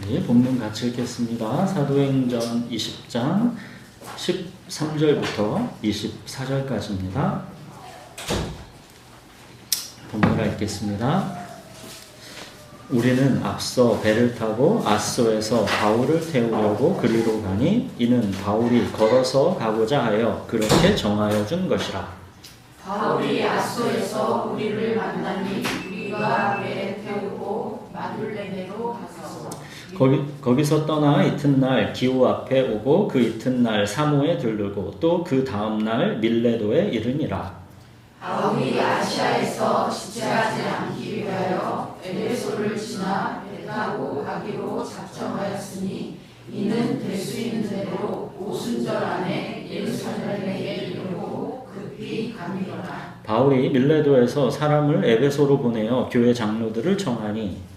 우리 본문 같이 읽겠습니다. 사도행전 20장 13절부터 24절까지입니다. 본문을 읽겠습니다. 우리는 앞서 배를 타고 앗소에서 바울을 태우려고 그리로 가니 이는 바울이 걸어서 가고자 하여 그렇게 정하여 준 것이라. 바울이 앗소에서 우리를 만나니 우리가 배에 태우고 마둘레네로 갔어. 거기서 떠나 이튿날 기호 앞에 오고 그 이튿날 사모에 들르고 또 그 다음날 밀레도에 이르니라. 바울이 아시아에서 지체하지 않기 위하여 에베소를 지나 배 타고 가기로 작정하였으니 이는 될 수 있는 대로 오순절 안에 예루살렘에 이르고 급히 가미로라. 바울이 밀레도에서 사람을 에베소로 보내어 교회 장로들을 청하니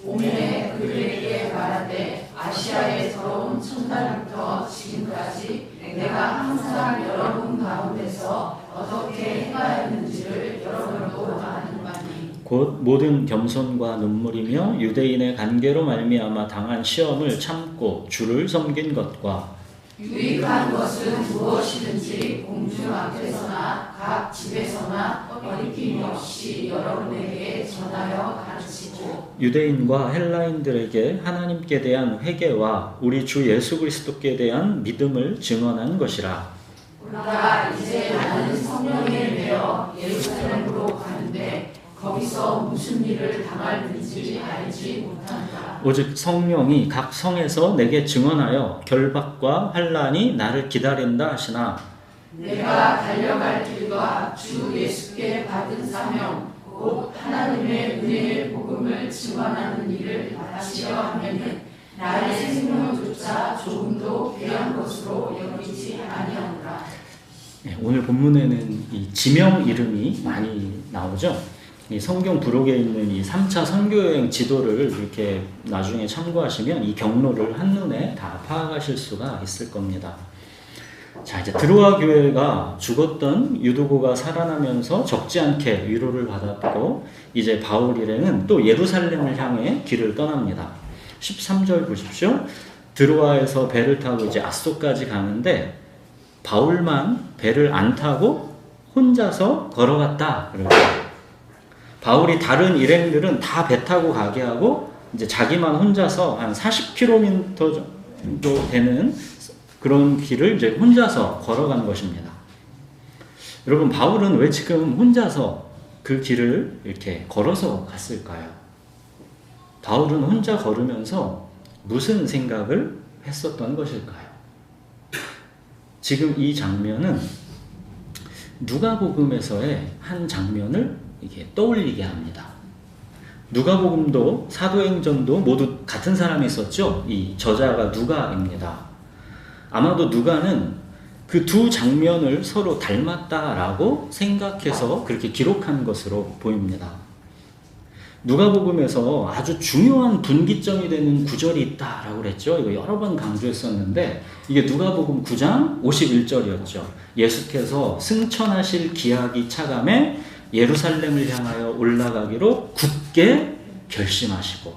오면에 그들에게 말하되 아시아에 들어온 첫날부터 지금까지 내가 항상 여러분 가운데서 어떻게 행하였는지를 여러분도 아는바니 곧 모든 겸손과 눈물이며 유대인의 관계로 말미암아 당한 시험을 참고 주를 섬긴 것과 유익한 것은 무엇이든지 공중 앞에서나 각 집에서나 거리낌이 없이 여러분에게 전하여 가르치고 유대인과 헬라인들에게 하나님께 대한 회개와 우리 주 예수 그리스도께 대한 믿음을 증언한 것이라. 그러나 이제 나는 성령에 매여 예루살렘으로 가는데 거기서 무슨 일을 당할는지 알지 못한다. 오직 성령이 각 성에서 내게 증언하여 결박과 환난이 나를 기다린다 하시나 내가 달려갈 길과 주 예수께 받은 사명 곧 하나님의 은혜의 복음을 증언하는 일을 마치려 하면은 나의 생명조차 조금도 귀한 것으로 여기지 아니하노라. 오늘 본문에는 이 지명 이름이 많이 나오죠. 이 성경 부록에 있는 이 3차 선교여행 지도를 이렇게 나중에 참고하시면 이 경로를 한눈에 다 파악하실 수가 있을 겁니다. 자, 이제 드로아 교회가 죽었던 유두고가 살아나면서 적지 않게 위로를 받았고 이제 바울 일행은 또 예루살렘을 향해 길을 떠납니다. 13절 보십시오. 드로아에서 배를 타고 이제 앗소까지 가는데 바울만 배를 안 타고 혼자서 걸어갔다. 그러죠. 바울이 다른 일행들은 다 배 타고 가게 하고 이제 자기만 혼자서 한 40km 정도 되는 그런 길을 이제 혼자서 걸어간 것입니다. 여러분, 바울은 왜 지금 혼자서 그 길을 이렇게 걸어서 갔을까요? 바울은 혼자 걸으면서 무슨 생각을 했었던 것일까요? 지금 이 장면은 누가복음에서의 한 장면을 이게 떠올리게 합니다. 누가복음도 사도행전도 모두 같은 사람이 썼죠. 이 저자가 누가입니다. 아마도 누가는 그 두 장면을 서로 닮았다라고 생각해서 그렇게 기록한 것으로 보입니다. 누가복음에서 아주 중요한 분기점이 되는 구절이 있다라고 그랬죠. 이거 여러 번 강조했었는데 이게 누가복음 9장 51절이었죠. 예수께서 승천하실 기약이 차감해 예루살렘을 향하여 올라가기로 굳게 결심하시고,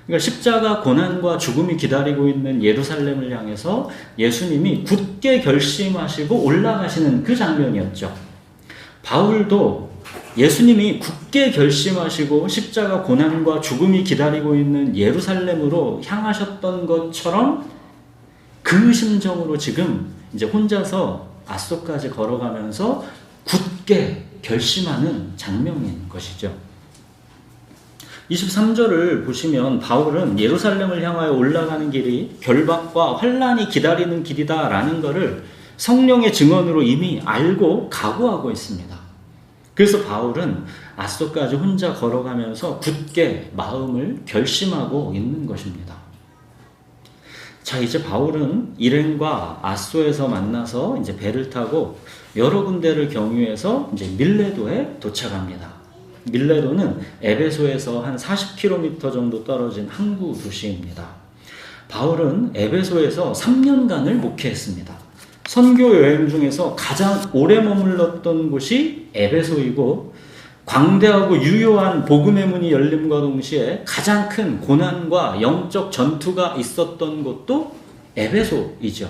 그러니까 십자가 고난과 죽음이 기다리고 있는 예루살렘을 향해서 예수님이 굳게 결심하시고 올라가시는 그 장면이었죠. 바울도 예수님이 굳게 결심하시고 십자가 고난과 죽음이 기다리고 있는 예루살렘으로 향하셨던 것처럼 그 심정으로 지금 이제 혼자서 앗소까지 걸어가면서 굳게 결심하는 장면인 것이죠. 23절을 보시면 바울은 예루살렘을 향하여 올라가는 길이 결박과 환난이 기다리는 길이다라는 것을 성령의 증언으로 이미 알고 각오하고 있습니다. 그래서 바울은 앗소까지 혼자 걸어가면서 굳게 마음을 결심하고 있는 것입니다. 자, 이제 바울은 일행과 앗소에서 만나서 이제 배를 타고 여러 군데를 경유해서 이제 밀레도에 도착합니다. 밀레도는 에베소에서 한 40km 정도 떨어진 항구 도시입니다. 바울은 에베소에서 3년간을 목회했습니다. 선교 여행 중에서 가장 오래 머물렀던 곳이 에베소이고 광대하고 유효한 복음의 문이 열림과 동시에 가장 큰 고난과 영적 전투가 있었던 곳도 에베소이죠.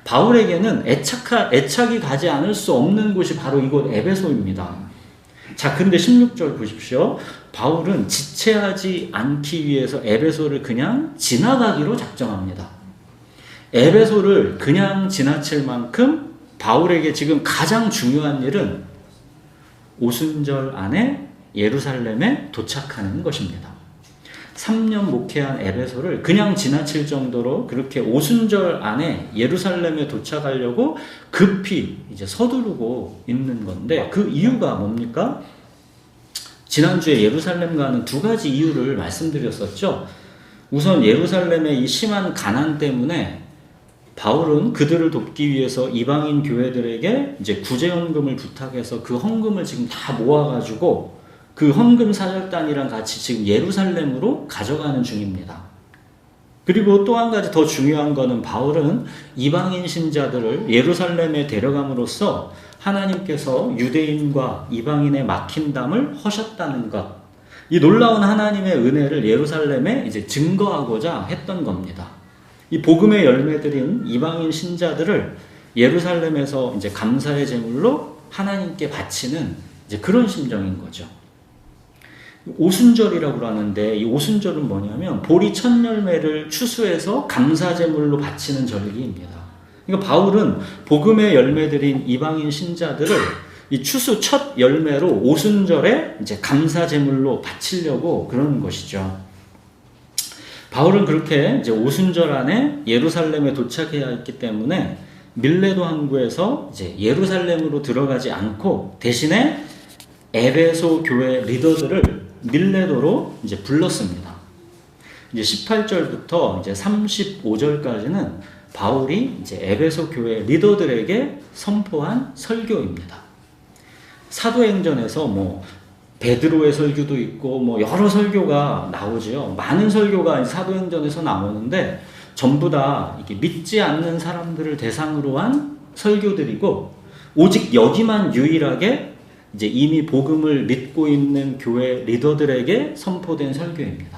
바울에게는 애착이 가지 않을 수 없는 곳이 바로 이곳 에베소입니다. 자, 근데 16절 보십시오. 바울은 지체하지 않기 위해서 에베소를 그냥 지나가기로 작정합니다. 에베소를 그냥 지나칠 만큼 바울에게 지금 가장 중요한 일은 오순절 안에 예루살렘에 도착하는 것입니다. 3년 목회한 에베소를 그냥 지나칠 정도로 그렇게 오순절 안에 예루살렘에 도착하려고 급히 이제 서두르고 있는 건데, 그 이유가 뭡니까? 지난주에 예루살렘 가는 두 가지 이유를 말씀드렸었죠. 우선 예루살렘의 이 심한 가난 때문에 바울은 그들을 돕기 위해서 이방인 교회들에게 이제 구제헌금을 부탁해서 그 헌금을 지금 다 모아가지고 그 헌금 사절단이랑 같이 지금 예루살렘으로 가져가는 중입니다. 그리고 또 한 가지 더 중요한 거는 바울은 이방인 신자들을 예루살렘에 데려감으로써 하나님께서 유대인과 이방인의 막힌 담을 허셨다는 것, 이 놀라운 하나님의 은혜를 예루살렘에 이제 증거하고자 했던 겁니다. 이 복음의 열매들인 이방인 신자들을 예루살렘에서 이제 감사의 제물로 하나님께 바치는 이제 그런 심정인 거죠. 오순절이라고 하는데, 이 오순절은 뭐냐면 보리 첫 열매를 추수해서 감사 제물로 바치는 절기입니다. 그러니까 바울은 복음의 열매들인 이방인 신자들을 이 추수 첫 열매로 오순절에 이제 감사 제물로 바치려고 그러는 것이죠. 바울은 그렇게 이제 오순절 안에 예루살렘에 도착해야 했기 때문에 밀레도 항구에서 이제 예루살렘으로 들어가지 않고 대신에 에베소 교회 리더들을 밀레도로 이제 불렀습니다. 이제 18절부터 이제 35절까지는 바울이 이제 에베소 교회 리더들에게 선포한 설교입니다. 사도행전에서 베드로의 설교도 있고 여러 설교가 나오지요. 많은 설교가 사도행전에서 나오는데 전부 다 이게 믿지 않는 사람들을 대상으로 한 설교들이고, 오직 여기만 유일하게 이제 이미 복음을 믿고 있는 교회 리더들에게 선포된 설교입니다.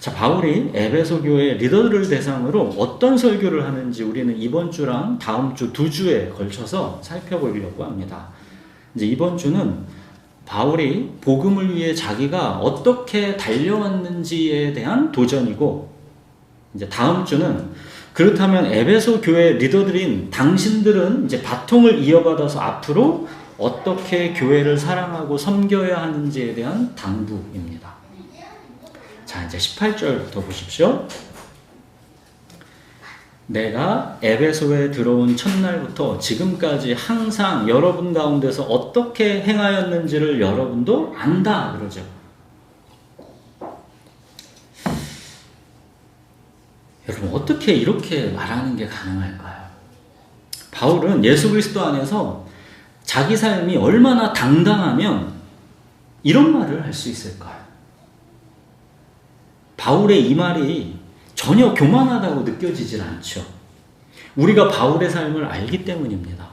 자, 바울이 에베소 교회 리더들을 대상으로 어떤 설교를 하는지 우리는 이번 주랑 다음 주 두 주에 걸쳐서 살펴보려고 합니다. 이제 이번 주는 바울이 복음을 위해 자기가 어떻게 달려왔는지에 대한 도전이고, 이제 다음 주는 그렇다면 에베소 교회 리더들인 당신들은 이제 바통을 이어받아서 앞으로 어떻게 교회를 사랑하고 섬겨야 하는지에 대한 당부입니다. 자, 이제 18절부터 보십시오. 내가 에베소에 들어온 첫날부터 지금까지 항상 여러분 가운데서 어떻게 행하였는지를 여러분도 안다 그러죠. 여러분, 어떻게 이렇게 말하는 게 가능할까요? 바울은 예수 그리스도 안에서 자기 삶이 얼마나 당당하면 이런 말을 할 수 있을까요? 바울의 이 말이 전혀 교만하다고 느껴지질 않죠. 우리가 바울의 삶을 알기 때문입니다.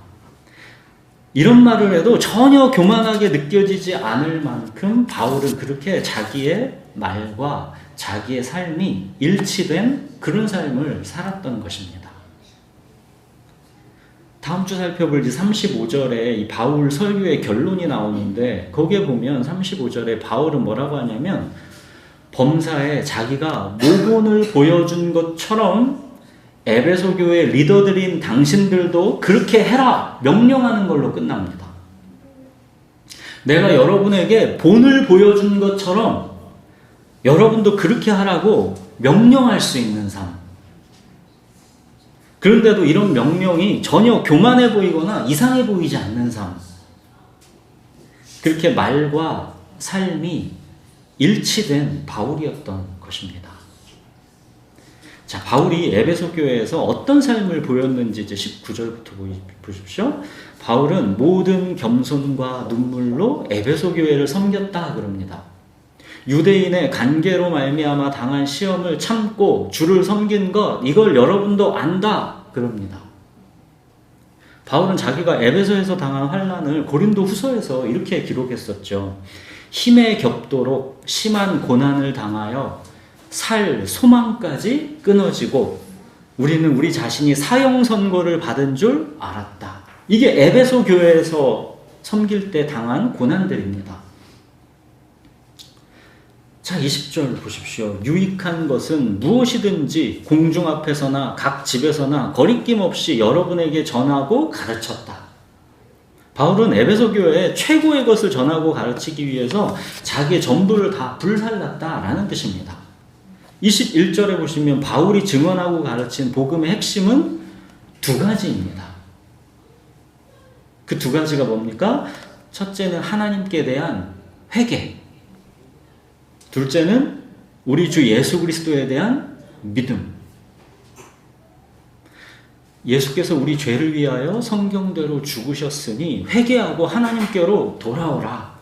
이런 말을 해도 전혀 교만하게 느껴지지 않을 만큼 바울은 그렇게 자기의 말과 자기의 삶이 일치된 그런 삶을 살았던 것입니다. 다음 주 살펴볼 35절에 이 바울 설교의 결론이 나오는데, 거기에 보면 35절에 바울은 뭐라고 하냐면 범사에 자기가 모본을 보여준 것처럼 에베소 교회 리더들인 당신들도 그렇게 해라 명령하는 걸로 끝납니다. 내가 여러분에게 본을 보여준 것처럼 여러분도 그렇게 하라고 명령할 수 있는 삶. 그런데도 이런 명령이 전혀 교만해 보이거나 이상해 보이지 않는 삶. 그렇게 말과 삶이 일치된 바울이었던 것입니다. 자, 바울이 에베소 교회에서 어떤 삶을 보였는지 이제 19절부터 보십시오. 바울은 모든 겸손과 눈물로 에베소 교회를 섬겼다 그럽니다. 유대인의 관계로 말미암아 당한 시험을 참고 주를 섬긴 것, 이걸 여러분도 안다 그럽니다. 바울은 자기가 에베소에서 당한 환난을 고린도 후서에서 이렇게 기록했었죠. 힘에 겹도록 심한 고난을 당하여 살 소망까지 끊어지고 우리는 우리 자신이 사형 선고를 받은 줄 알았다. 이게 에베소 교회에서 섬길 때 당한 고난들입니다. 자, 20절 보십시오. 유익한 것은 무엇이든지 공중 앞에서나 각 집에서나 거리낌 없이 여러분에게 전하고 가르쳤다. 바울은 에베소 교회에 최고의 것을 전하고 가르치기 위해서 자기의 전부를 다 불살랐다라는 뜻입니다. 21절에 보시면 바울이 증언하고 가르친 복음의 핵심은 두 가지입니다. 그 두 가지가 뭡니까? 첫째는 하나님께 대한 회개, 둘째는 우리 주 예수 그리스도에 대한 믿음. 예수께서 우리 죄를 위하여 성경대로 죽으셨으니 회개하고 하나님께로 돌아오라.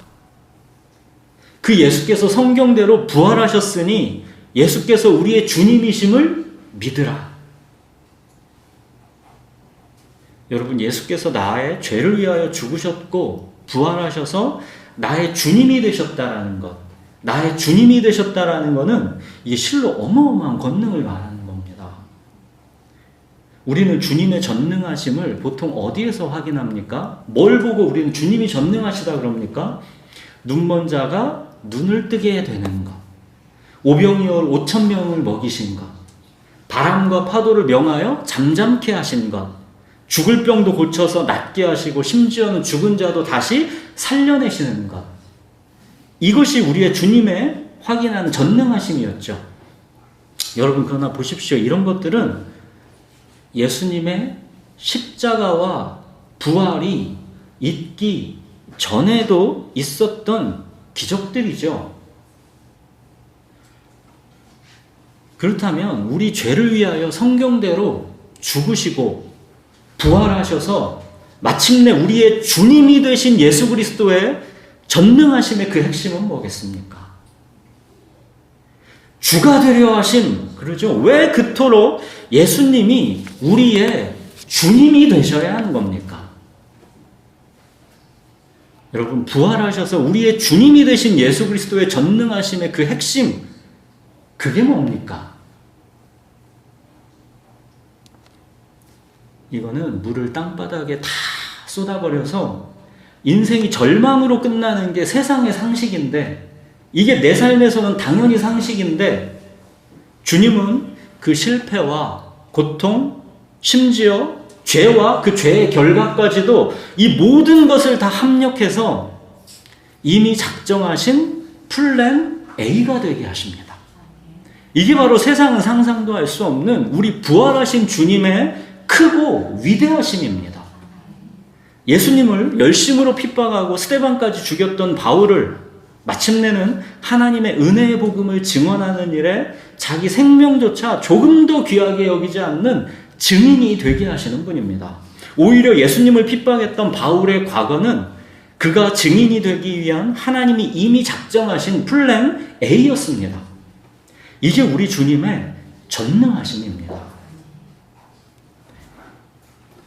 그 예수께서 성경대로 부활하셨으니 예수께서 우리의 주님이심을 믿으라. 여러분, 예수께서 나의 죄를 위하여 죽으셨고 부활하셔서 나의 주님이 되셨다라는 것, 나의 주님이 되셨다라는 것은 이게 실로 어마어마한 권능을 말하는 겁니다. 우리는 주님의 전능하심을 보통 어디에서 확인합니까? 뭘 보고 우리는 주님이 전능하시다 그럽니까? 눈먼 자가 눈을 뜨게 되는 것, 오병이어 5,000명을 먹이신 것, 바람과 파도를 명하여 잠잠케 하신 것, 죽을 병도 고쳐서 낫게 하시고 심지어는 죽은 자도 다시 살려내시는 것, 이것이 우리의 주님의 확인하는 전능하심이었죠. 여러분, 그러나 보십시오. 이런 것들은 예수님의 십자가와 부활이 있기 전에도 있었던 기적들이죠. 그렇다면 우리 죄를 위하여 성경대로 죽으시고 부활하셔서 마침내 우리의 주님이 되신 예수 그리스도의 전능하심의 그 핵심은 뭐겠습니까? 주가 되려 하심, 그러죠? 왜 그토록 예수님이 우리의 주님이 되셔야 하는 겁니까? 여러분, 부활하셔서 우리의 주님이 되신 예수 그리스도의 전능하심의 그 핵심, 그게 뭡니까? 이거는 물을 땅바닥에 다 쏟아버려서 인생이 절망으로 끝나는 게 세상의 상식인데, 이게 내 삶에서는 당연히 상식인데, 주님은 그 실패와 고통, 심지어 죄와 그 죄의 결과까지도 이 모든 것을 다 합력해서 이미 작정하신 플랜 A가 되게 하십니다. 이게 바로 세상은 상상도 할 수 없는 우리 부활하신 주님의 크고 위대하심입니다. 예수님을 열심으로 핍박하고 스데반까지 죽였던 바울을 마침내는 하나님의 은혜의 복음을 증언하는 일에 자기 생명조차 조금 더 귀하게 여기지 않는 증인이 되게 하시는 분입니다. 오히려 예수님을 핍박했던 바울의 과거는 그가 증인이 되기 위한 하나님이 이미 작정하신 플랜 A였습니다. 이게 우리 주님의 전능하심입니다.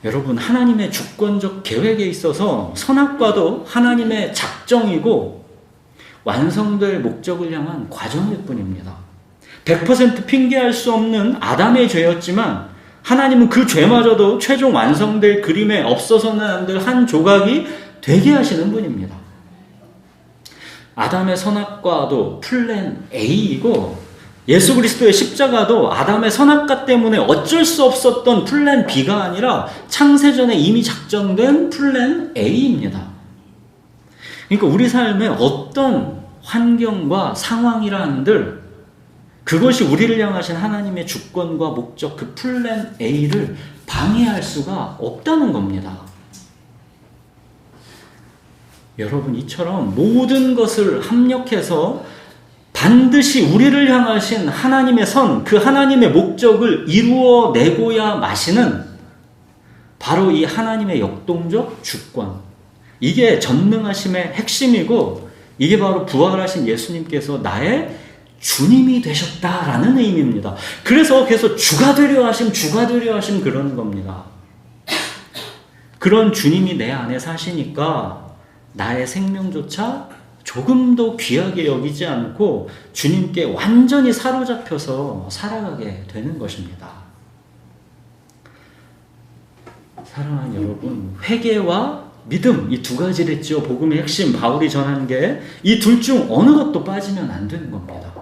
여러분, 하나님의 주권적 계획에 있어서 선악과도 하나님의 작정이고 완성될 목적을 향한 과정일 뿐입니다. 100% 핑계할 수 없는 아담의 죄였지만 하나님은 그 죄마저도 최종 완성될 그림에 없어서는 안 될 한 조각이 되게 하시는 분입니다. 아담의 선악과도 플랜 A이고 예수 그리스도의 십자가도 아담의 선악과 때문에 어쩔 수 없었던 플랜 B가 아니라 창세전에 이미 작정된 플랜 A입니다. 그러니까 우리 삶에 어떤 환경과 상황이라 한들 그것이 우리를 향하신 하나님의 주권과 목적, 그 플랜 A를 방해할 수가 없다는 겁니다. 여러분, 이처럼 모든 것을 합력해서 반드시 우리를 향하신 하나님의 선, 그 하나님의 목적을 이루어내고야 마시는 바로 이 하나님의 역동적 주권, 이게 전능하심의 핵심이고 이게 바로 부활하신 예수님께서 나의 주님이 되셨다라는 의미입니다. 그래서 계속 주가 되려 하심, 주가 되려 하심 그러는 겁니다. 그런 주님이 내 안에 사시니까 나의 생명조차 조금도 귀하게 여기지 않고 주님께 완전히 사로잡혀서 살아가게 되는 것입니다. 사랑하는 여러분, 회개와 믿음, 이 두 가지를 했죠. 복음의 핵심, 바울이 전한 게 이 둘 중 어느 것도 빠지면 안 되는 겁니다.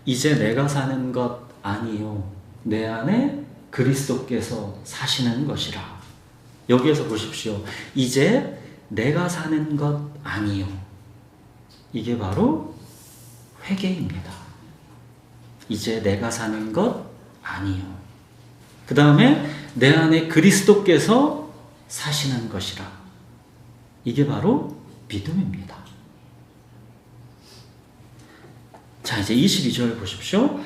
이제 내가 사는 것 아니요, 내 안에 그리스도께서 사시는 것이라. 여기에서 보십시오. 이제 내가 사는 것 아니요. 이게 바로 회개입니다. 이제 내가 사는 것 아니요. 그 다음에 내 안에 그리스도께서 사시는 것이라. 이게 바로 믿음입니다. 자, 이제 22절 보십시오.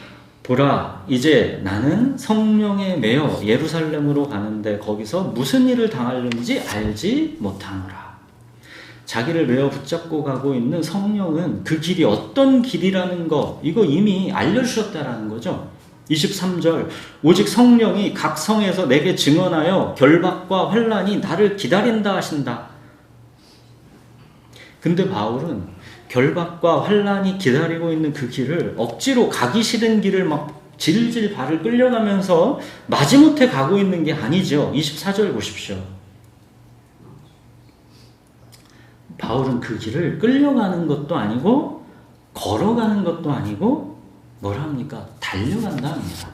보라, 이제 나는 성령에 매여 예루살렘으로 가는데 거기서 무슨 일을 당하려는지 알지 못하노라. 자기를 매어 붙잡고 가고 있는 성령은 그 길이 어떤 길이라는 거, 이거 이미 알려주셨다라는 거죠. 23절, 오직 성령이 각 성에서 내게 증언하여 결박과 환난이 나를 기다린다 하신다. 근데 바울은 결박과 환난이 기다리고 있는 그 길을 억지로 가기 싫은 길을 막 질질 발을 끌려가면서 마지못해 가고 있는 게 아니죠. 24절 보십시오. 바울은 그 길을 끌려가는 것도 아니고 걸어가는 것도 아니고 뭐라 합니까? 달려간다 합니다.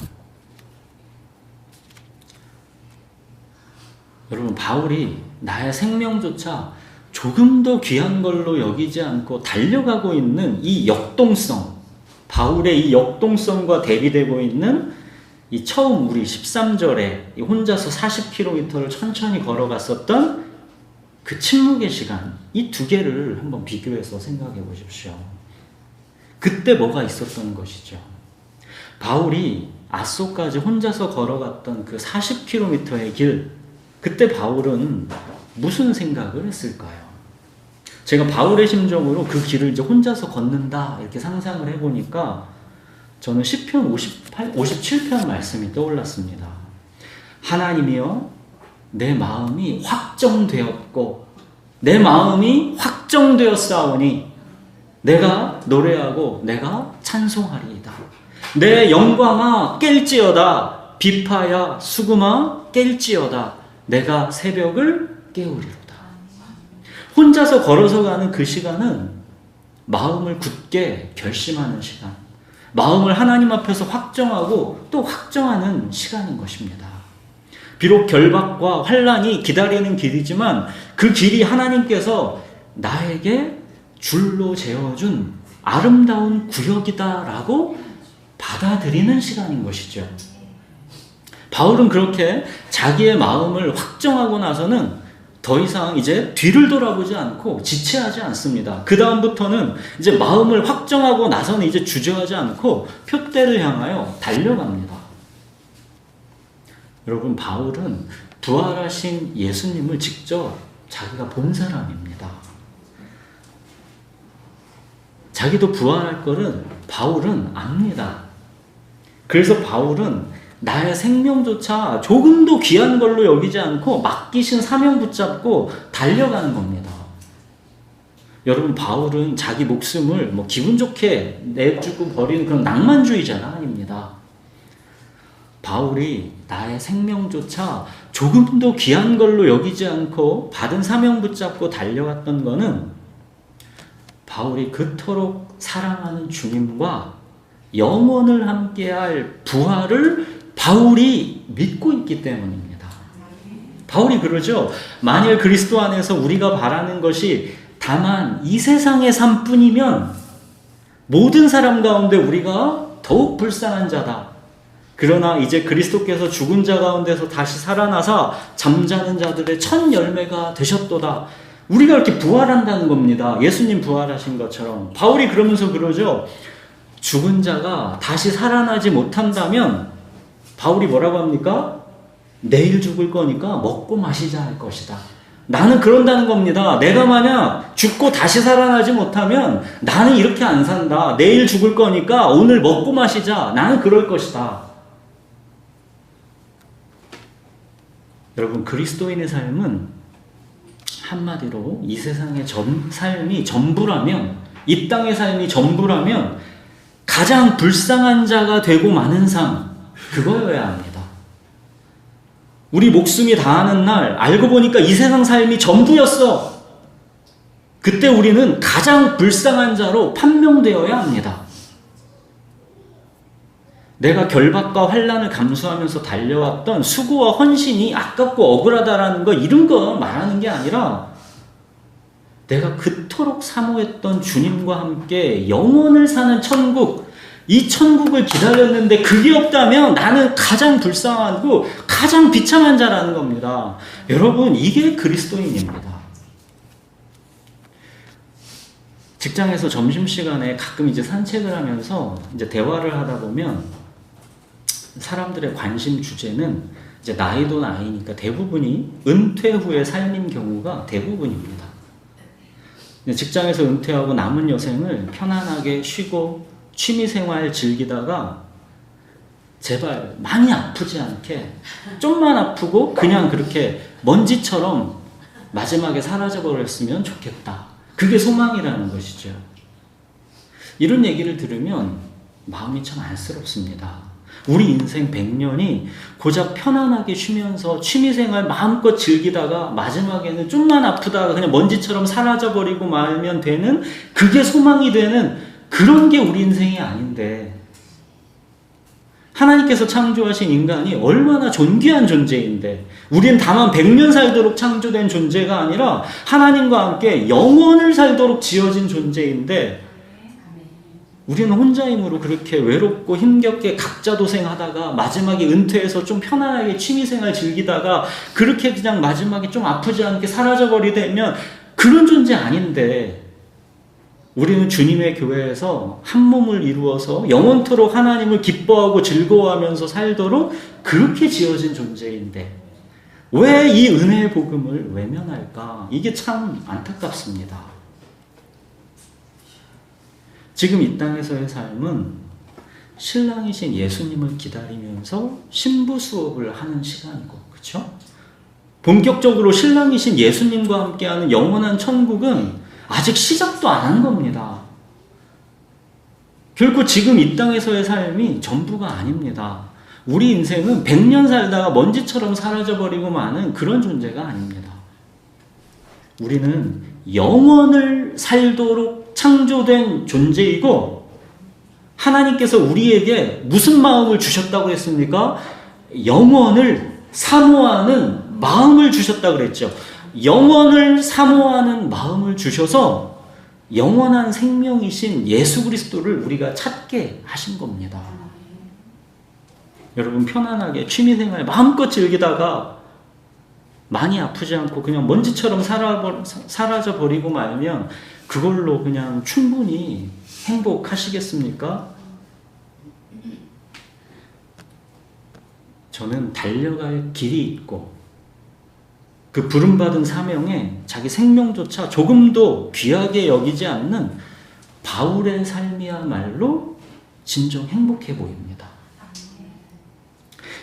여러분, 바울이 나의 생명조차 조금도 귀한 걸로 여기지 않고 달려가고 있는 이 역동성, 바울의 이 역동성과 대비되고 있는 이 처음 우리 13절에 혼자서 40km를 천천히 걸어갔었던 그 침묵의 시간, 이 두 개를 한번 비교해서 생각해 보십시오. 그때 뭐가 있었던 것이죠? 바울이 아소까지 혼자서 걸어갔던 그 40km의 길, 그때 바울은 무슨 생각을 했을까요? 제가 바울의 심정으로 그 길을 이제 혼자서 걷는다 이렇게 상상을 해보니까 저는 시편 57편 말씀이 떠올랐습니다. 하나님이여, 내 마음이 확정되었고 내 마음이 확정되었사오니 내가 노래하고 내가 찬송하리이다. 내 영광아 깰지어다. 비파야 수금아 깰지어다. 내가 새벽을 깨우리로다. 혼자서 걸어서 가는 그 시간은 마음을 굳게 결심하는 시간, 마음을 하나님 앞에서 확정하고 또 확정하는 시간인 것입니다. 비록 결박과 환난이 기다리는 길이지만 그 길이 하나님께서 나에게 줄로 재어준 아름다운 구역이다라고 받아들이는 시간인 것이죠. 바울은 그렇게 자기의 마음을 확정하고 나서는 더 이상 이제 뒤를 돌아보지 않고 지체하지 않습니다. 그 다음부터는 이제 마음을 확정하고 나서는 이제 주저하지 않고 표대를 향하여 달려갑니다. 여러분, 바울은 부활하신 예수님을 직접 자기가 본 사람입니다. 자기도 부활할 거를 바울은 압니다. 그래서 바울은 나의 생명조차 조금도 귀한 걸로 여기지 않고 맡기신 사명 붙잡고 달려가는 겁니다. 여러분, 바울은 자기 목숨을 뭐 기분 좋게 내주고 버리는 그런 낭만주의자는 아닙니다. 바울이 나의 생명조차 조금도 귀한 걸로 여기지 않고 받은 사명 붙잡고 달려갔던 거는 바울이 그토록 사랑하는 주님과 영원을 함께할 부활을 바울이 믿고 있기 때문입니다. 바울이 그러죠. 만일 그리스도 안에서 우리가 바라는 것이 다만 이 세상의 삶뿐이면 모든 사람 가운데 우리가 더욱 불쌍한 자다. 그러나 이제 그리스도께서 죽은 자 가운데서 다시 살아나사 잠자는 자들의 첫 열매가 되셨도다. 우리가 이렇게 부활한다는 겁니다. 예수님 부활하신 것처럼. 바울이 그러면서 그러죠. 죽은 자가 다시 살아나지 못한다면 바울이 뭐라고 합니까? 내일 죽을 거니까 먹고 마시자 할 것이다. 나는 그런다는 겁니다. 내가 만약 죽고 다시 살아나지 못하면 나는 이렇게 안 산다. 내일 죽을 거니까 오늘 먹고 마시자. 나는 그럴 것이다. 여러분, 그리스도인의 삶은 한마디로 이 세상의 삶이 전부라면, 이 땅의 삶이 전부라면 가장 불쌍한 자가 되고 마는 삶, 그거여야 합니다. 우리 목숨이 다하는 날 알고 보니까 이 세상 삶이 전부였어. 그때 우리는 가장 불쌍한 자로 판명되어야 합니다. 내가 결박과 환난을 감수하면서 달려왔던 수고와 헌신이 아깝고 억울하다라는 거, 이런 거 말하는 게 아니라 내가 그토록 사모했던 주님과 함께 영원을 사는 천국, 이 천국을 기다렸는데 그게 없다면 나는 가장 불쌍하고 가장 비참한 자라는 겁니다. 여러분, 이게 그리스도인입니다. 직장에서 점심시간에 가끔 이제 산책을 하면서 이제 대화를 하다 보면 사람들의 관심 주제는 이제 나이도 나이니까 대부분이 은퇴 후의 삶인 경우가 대부분입니다. 직장에서 은퇴하고 남은 여생을 편안하게 쉬고 취미생활 즐기다가 제발 많이 아프지 않게, 좀만 아프고 그냥 그렇게 먼지처럼 마지막에 사라져버렸으면 좋겠다. 그게 소망이라는 것이죠. 이런 얘기를 들으면 마음이 참 안쓰럽습니다. 우리 인생 100년이 고작 편안하게 쉬면서 취미생활 마음껏 즐기다가 마지막에는 좀만 아프다가 그냥 먼지처럼 사라져버리고 말면 되는, 그게 소망이 되는 그런 게 우리 인생이 아닌데, 하나님께서 창조하신 인간이 얼마나 존귀한 존재인데, 우리는 다만 100년 살도록 창조된 존재가 아니라 하나님과 함께 영원을 살도록 지어진 존재인데, 우리는 혼자 힘으로 그렇게 외롭고 힘겹게 각자 도생하다가 마지막에 은퇴해서 좀 편안하게 취미생활 즐기다가 그렇게 그냥 마지막에 좀 아프지 않게 사라져버리면 그런 존재 아닌데, 우리는 주님의 교회에서 한 몸을 이루어서 영원토록 하나님을 기뻐하고 즐거워하면서 살도록 그렇게 지어진 존재인데 왜 이 은혜의 복음을 외면할까? 이게 참 안타깝습니다. 지금 이 땅에서의 삶은 신랑이신 예수님을 기다리면서 신부 수업을 하는 시간이고, 그렇죠? 본격적으로 신랑이신 예수님과 함께하는 영원한 천국은 아직 시작도 안 한 겁니다. 결코 지금 이 땅에서의 삶이 전부가 아닙니다. 우리 인생은 100년 살다가 먼지처럼 사라져버리고 마는 그런 존재가 아닙니다. 우리는 영원을 살도록 창조된 존재이고, 하나님께서 우리에게 무슨 마음을 주셨다고 했습니까? 영원을 사모하는 마음을 주셨다고 그랬죠. 영원을 사모하는 마음을 주셔서 영원한 생명이신 예수 그리스도를 우리가 찾게 하신 겁니다. 여러분, 편안하게 취미생활 마음껏 즐기다가 많이 아프지 않고 그냥 먼지처럼 사라져버리고 말면 그걸로 그냥 충분히 행복하시겠습니까? 저는 달려갈 길이 있고 그 부름받은 사명에 자기 생명조차 조금도 귀하게 여기지 않는 바울의 삶이야말로 진정 행복해 보입니다.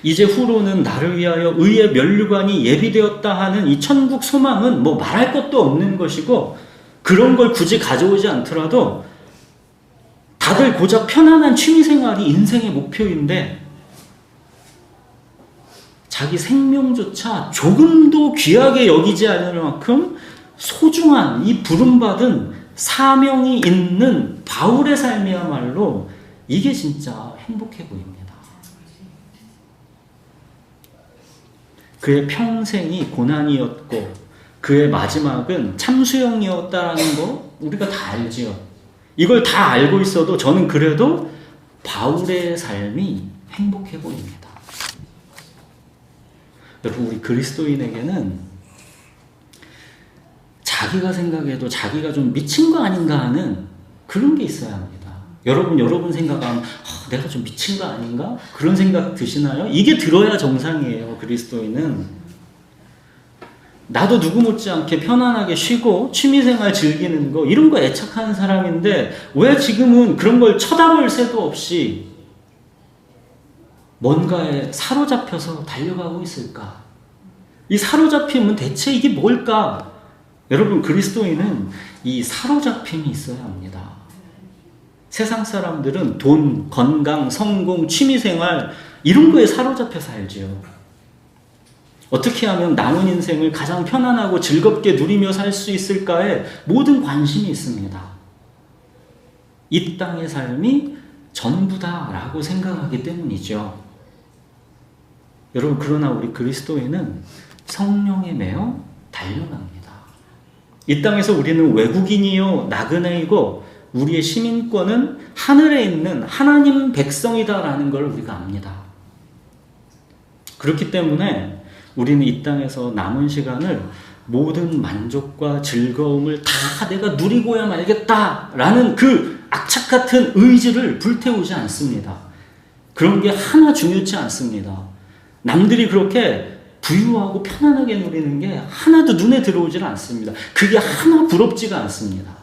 이제 후로는 나를 위하여 의의 면류관이 예비되었다 하는 이 천국 소망은 뭐 말할 것도 없는 것이고, 그런 걸 굳이 가져오지 않더라도 다들 고작 편안한 취미생활이 인생의 목표인데 자기 생명조차 조금도 귀하게 여기지 않을 만큼 소중한 이 부름받은 사명이 있는 바울의 삶이야말로 이게 진짜 행복해 보입니다. 그의 평생이 고난이었고 그의 마지막은 참수형이었다는 거 우리가 다 알지요. 이걸 다 알고 있어도 저는 그래도 바울의 삶이 행복해 보입니다. 여러분, 우리 그리스도인에게는 자기가 생각해도 자기가 좀 미친 거 아닌가 하는 그런 게 있어야 합니다. 여러분 생각하면 내가 좀 미친 거 아닌가? 그런 생각 드시나요? 이게 들어야 정상이에요. 그리스도인은 나도 누구 못지않게 편안하게 쉬고 취미생활 즐기는 거 이런 거 애착하는 사람인데 왜 지금은 그런 걸 쳐다볼 새도 없이 뭔가에 사로잡혀서 달려가고 있을까? 이 사로잡힘은 대체 이게 뭘까? 여러분, 그리스도인은 이 사로잡힘이 있어야 합니다. 세상 사람들은 돈, 건강, 성공, 취미생활 이런 거에 사로잡혀 살지요. 어떻게 하면 남은 인생을 가장 편안하고 즐겁게 누리며 살 수 있을까에 모든 관심이 있습니다. 이 땅의 삶이 전부다라고 생각하기 때문이죠. 여러분, 그러나 우리 그리스도인은 성령에 매어 달려갑니다. 이 땅에서 우리는 외국인이요 나그네이고 우리의 시민권은 하늘에 있는 하나님 백성이다라는 걸 우리가 압니다. 그렇기 때문에 우리는 이 땅에서 남은 시간을 모든 만족과 즐거움을 다 내가 누리고야 말겠다라는 그 악착 같은 의지를 불태우지 않습니다. 그런 게 하나 중요치 않습니다. 남들이 그렇게 부유하고 편안하게 누리는 게 하나도 눈에 들어오질 않습니다. 그게 하나 부럽지가 않습니다.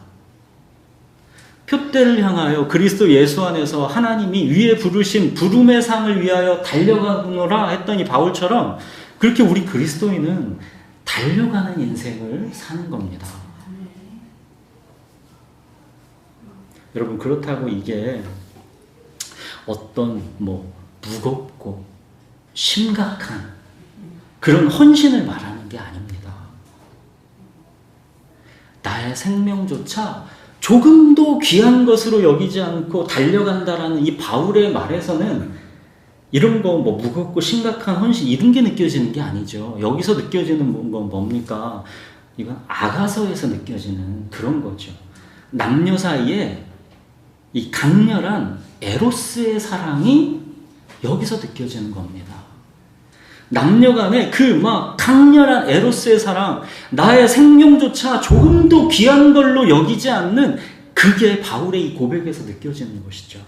표대를 향하여 그리스도 예수 안에서 하나님이 위에 부르신 부름의 상을 위하여 달려가노라 했더니 바울처럼 그렇게 우리 그리스도인은 달려가는 인생을 사는 겁니다. 여러분, 그렇다고 이게 어떤 무겁고 심각한 그런 헌신을 말하는 게 아닙니다. 나의 생명조차 조금도 귀한 것으로 여기지 않고 달려간다라는 이 바울의 말에서는 이런 거 무겁고 심각한 헌신 이런 게 느껴지는 게 아니죠. 여기서 느껴지는 건 뭡니까? 이건 아가서에서 느껴지는 그런 거죠. 남녀 사이에 이 강렬한 에로스의 사랑이 여기서 느껴지는 겁니다. 남녀 간의 그 강렬한 에로스의 사랑, 나의 생명조차 조금도 귀한 걸로 여기지 않는 그게 바울의 이 고백에서 느껴지는 것이죠.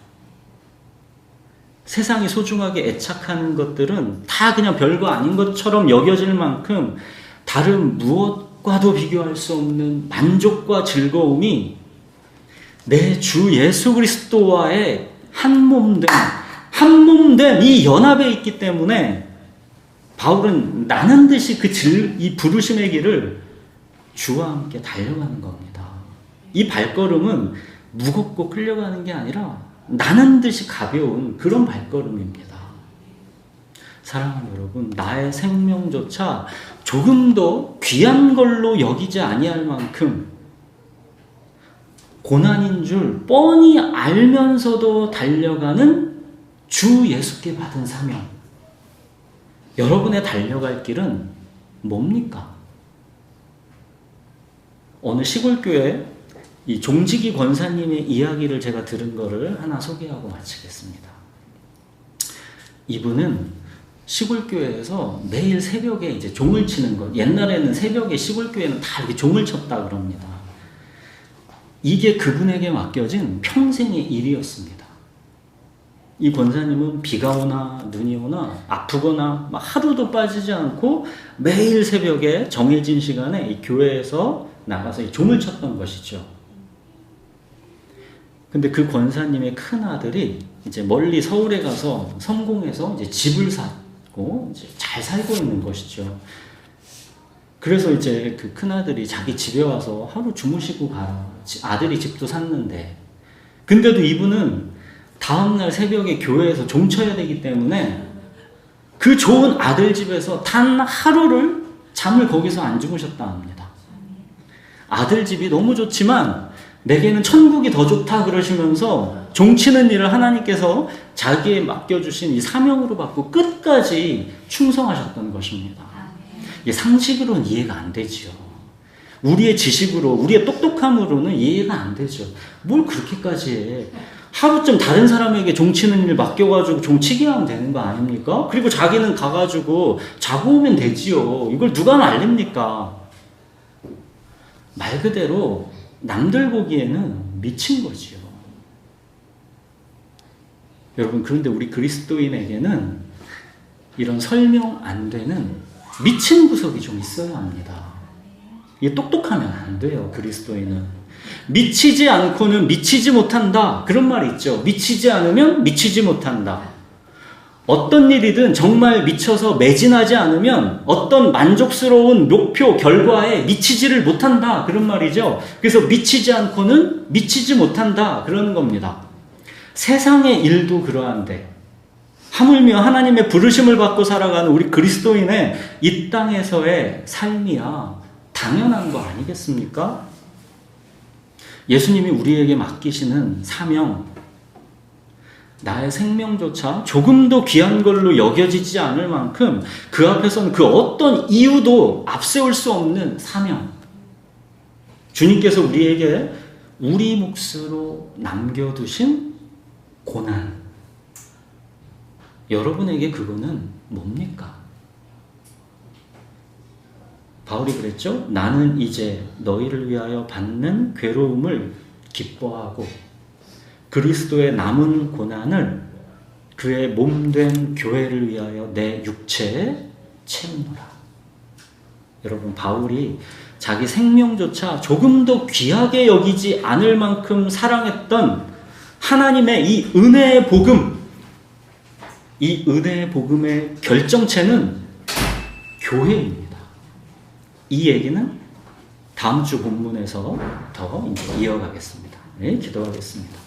세상이 소중하게 애착하는 것들은 다 그냥 별거 아닌 것처럼 여겨질 만큼 다른 무엇과도 비교할 수 없는 만족과 즐거움이 내 주 예수 그리스도와의 한몸됨 이 연합에 있기 때문에 바울은 나는 듯이 이 부르심의 길을 주와 함께 달려가는 겁니다. 이 발걸음은 무겁고 끌려가는 게 아니라 나는 듯이 가벼운 그런 발걸음입니다. 사랑하는 여러분, 나의 생명조차 조금도 귀한 걸로 여기지 아니할 만큼 고난인 줄 뻔히 알면서도 달려가는 주 예수께 받은 사명. 여러분의 달려갈 길은 뭡니까? 어느 시골교회 이 종직이 권사님의 이야기를 제가 들은 거를 하나 소개하고 마치겠습니다. 이분은 시골교회에서 매일 새벽에 이제 종을 치는 것, 옛날에는 새벽에 시골교회는 다 이렇게 종을 쳤다 그럽니다. 이게 그분에게 맡겨진 평생의 일이었습니다. 이 권사님은 비가 오나 눈이 오나 아프거나 하루도 빠지지 않고 매일 새벽에 정해진 시간에 이 교회에서 나가서 이 종을 쳤던 것이죠. 근데 그 권사님의 큰 아들이 이제 멀리 서울에 가서 성공해서 이제 집을 샀고 이제 잘 살고 있는 것이죠. 그래서 이제 그 큰 아들이 자기 집에 와서 하루 주무시고 가라. 아들이 집도 샀는데. 근데도 이분은 다음날 새벽에 교회에서 종쳐야 되기 때문에 그 좋은 아들 집에서 단 하루를 잠을 거기서 안 주무셨다 합니다. 아들 집이 너무 좋지만 내게는 천국이 더 좋다 그러시면서 종치는 일을 하나님께서 자기에 맡겨주신 이 사명으로 받고 끝까지 충성하셨던 것입니다. 이게 상식으로는 이해가 안 되지요. 우리의 지식으로, 우리의 똑똑함으로는 이해가 안 되죠. 뭘 그렇게까지 해. 하루쯤 다른 사람에게 종치는 일 맡겨가지고 종치게 하면 되는 거 아닙니까? 그리고 자기는 가가지고 자고 오면 되지요. 이걸 누가 말립니까? 말 그대로 남들 보기에는 미친 거지요. 여러분, 그런데 우리 그리스도인에게는 이런 설명 안 되는 미친 구석이 좀 있어야 합니다. 이게 똑똑하면 안 돼요, 그리스도인은. 미치지 않고는 미치지 못한다. 그런 말이 있죠. 미치지 않으면 미치지 못한다. 어떤 일이든 정말 미쳐서 매진하지 않으면 어떤 만족스러운 목표, 결과에 미치지를 못한다. 그런 말이죠. 그래서 미치지 않고는 미치지 못한다. 그러는 겁니다. 세상의 일도 그러한데 하물며 하나님의 부르심을 받고 살아가는 우리 그리스도인의 이 땅에서의 삶이야 당연한 거 아니겠습니까? 예수님이 우리에게 맡기시는 사명, 나의 생명조차 조금도 귀한 걸로 여겨지지 않을 만큼 그 앞에서는 그 어떤 이유도 앞세울 수 없는 사명. 주님께서 우리에게 우리 몫으로 남겨두신 고난. 여러분에게 그거는 뭡니까? 바울이 그랬죠? 나는 이제 너희를 위하여 받는 괴로움을 기뻐하고 그리스도의 남은 고난을 그의 몸된 교회를 위하여 내 육체에 채우노라. 여러분, 바울이 자기 생명조차 조금도 귀하게 여기지 않을 만큼 사랑했던 하나님의 이 은혜의 복음, 이 은혜의 복음의 결정체는 교회입니다. 이 얘기는 다음 주 본문에서 더 이어가겠습니다. 네, 기도하겠습니다.